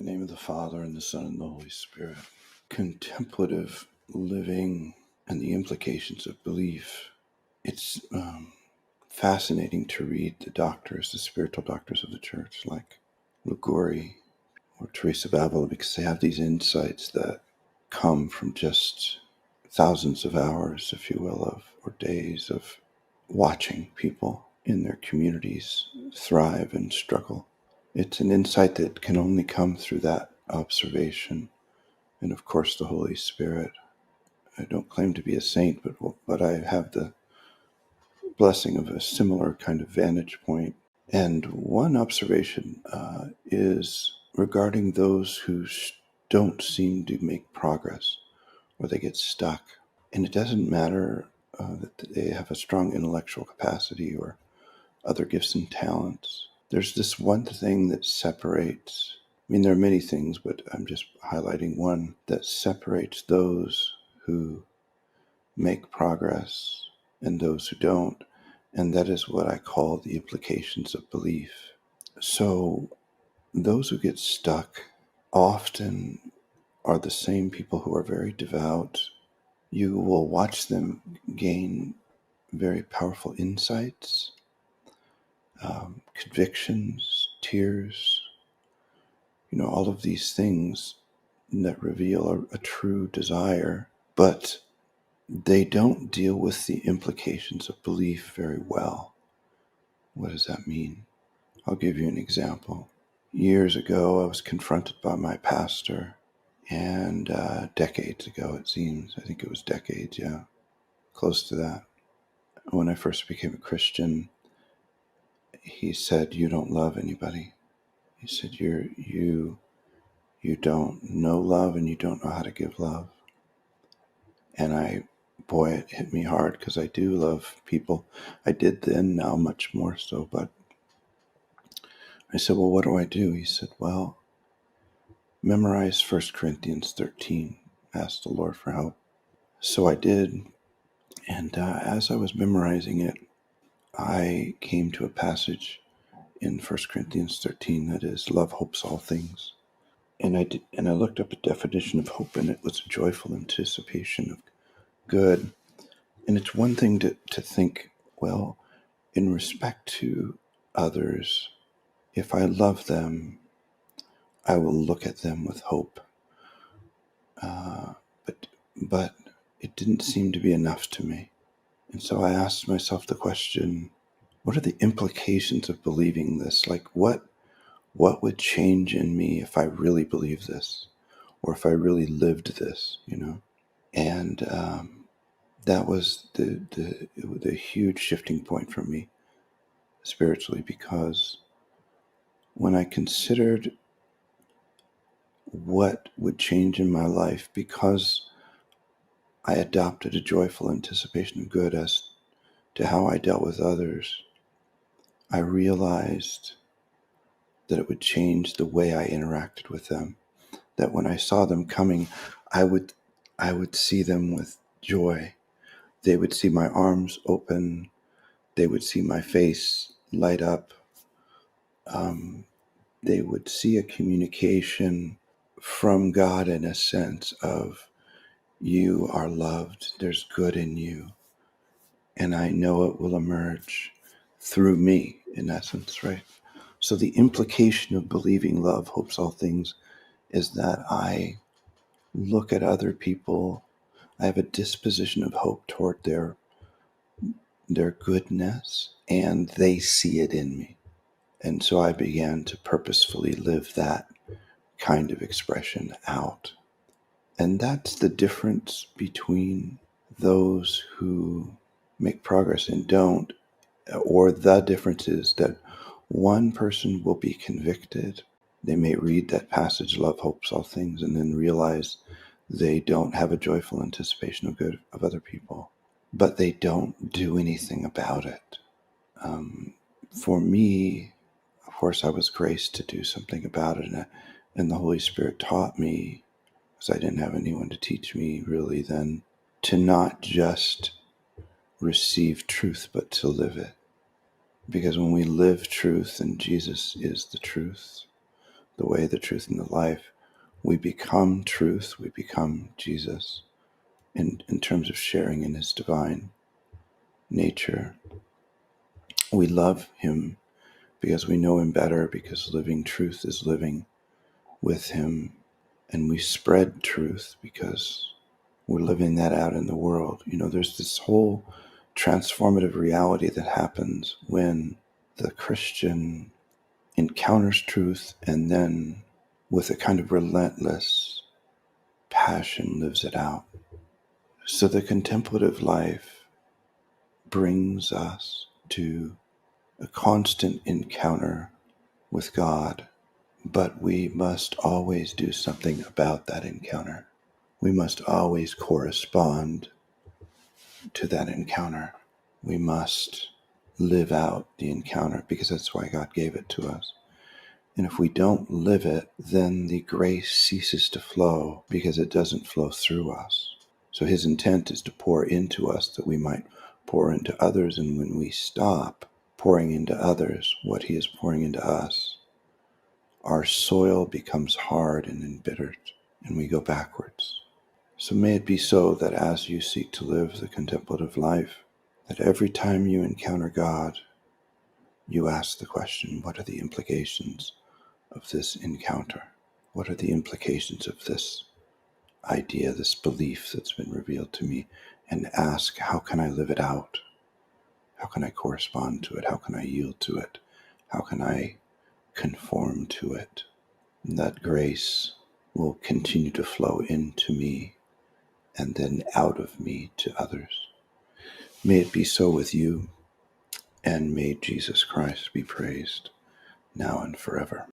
the name of the Father, and the Son, and the Holy Spirit. Contemplative living and the implications of belief. It's fascinating to read the doctors, the spiritual doctors of the church, like Liguri or Teresa of Avila, because they have these insights that come from just thousands of hours, if you will, or days of watching people in their communities thrive and struggle. It's an insight that can only come through that observation. And of course, the Holy Spirit. I don't claim to be a saint, but I have the blessing of a similar kind of vantage point. And one observation is regarding those who don't seem to make progress, or they get stuck. And it doesn't matter that they have a strong intellectual capacity or other gifts and talents. There's this one thing that separates, there are many things, but I'm just highlighting one that separates those who make progress and those who don't. And that is what I call the implications of belief. So those who get stuck often are the same people who are very devout. You will watch them gain very powerful insights, convictions, tears, all of these things that reveal a true desire, but they don't deal with the implications of belief very well. What does that mean? I'll give you an example. Years ago, I was confronted by my pastor, and decades ago, it seems. I think it was decades, yeah, close to that. When I first became a Christian, he said, "You don't love anybody." He said, you don't know love, and you don't know how to give love. And it hit me hard, because I do love people. I did then, now much more so. But I said, "Well, what do I do?" He said, "Well, memorize 1 Corinthians 13. Ask the Lord for help." So I did. And as I was memorizing it, I came to a passage in 1 Corinthians 13 that is, "Love hopes all things." And I looked up a definition of hope, and it was a joyful anticipation of good. And it's one thing to think, well, in respect to others, if I love them, I will look at them with hope. But it didn't seem to be enough to me. And so I asked myself the question, what are the implications of believing this? Like, what would change in me if I really believed this, or if I really lived this, And that was the huge shifting point for me spiritually, because when I considered what would change in my life because I adopted a joyful anticipation of good as to how I dealt with others, I realized that it would change the way I interacted with them. That when I saw them coming, I would see them with joy. They would see my arms open. They would see my face light up. They would see a communication from God, in a sense of, you are loved, there's good in you, and I know it will emerge through me, in essence, right? So the implication of believing love hopes all things is that I look at other people, I have a disposition of hope toward their goodness, and they see it in me. And so I began to purposefully live that kind of expression out. And that's the difference between those who make progress and don't, or the difference is that one person will be convicted. They may read that passage, "Love hopes all things," and then realize they don't have a joyful anticipation of good of other people, but they don't do anything about it. For me, of course, I was graced to do something about it, and the Holy Spirit taught me, because I didn't have anyone to teach me really then, to not just receive truth, but to live it. Because when we live truth, and Jesus is the truth, the way, the truth, and the life. We become truth, we become Jesus in terms of sharing in his divine nature. We love him because we know him better, because living truth is living with him. And we spread truth because we're living that out in the world. There's this whole transformative reality that happens when the Christian encounters truth and then, with a kind of relentless passion, lives it out. So the contemplative life brings us to a constant encounter with God, but we must always do something about that encounter. We must always correspond to that encounter. We must live out the encounter because that's why God gave it to us. And if we don't live it, then the grace ceases to flow because it doesn't flow through us. So his intent is to pour into us that we might pour into others. And when we stop pouring into others what he is pouring into us, our soil becomes hard and embittered, and we go backwards. So may it be so that as you seek to live the contemplative life, that every time you encounter God, you ask the question, what are the implications of this encounter? What are the implications of this idea, this belief that's been revealed to me? And ask, how can I live it out? How can I correspond to it? How can I yield to it? How can I conform to it? And that grace will continue to flow into me and then out of me to others. May it be so with you, and may Jesus Christ be praised now and forever.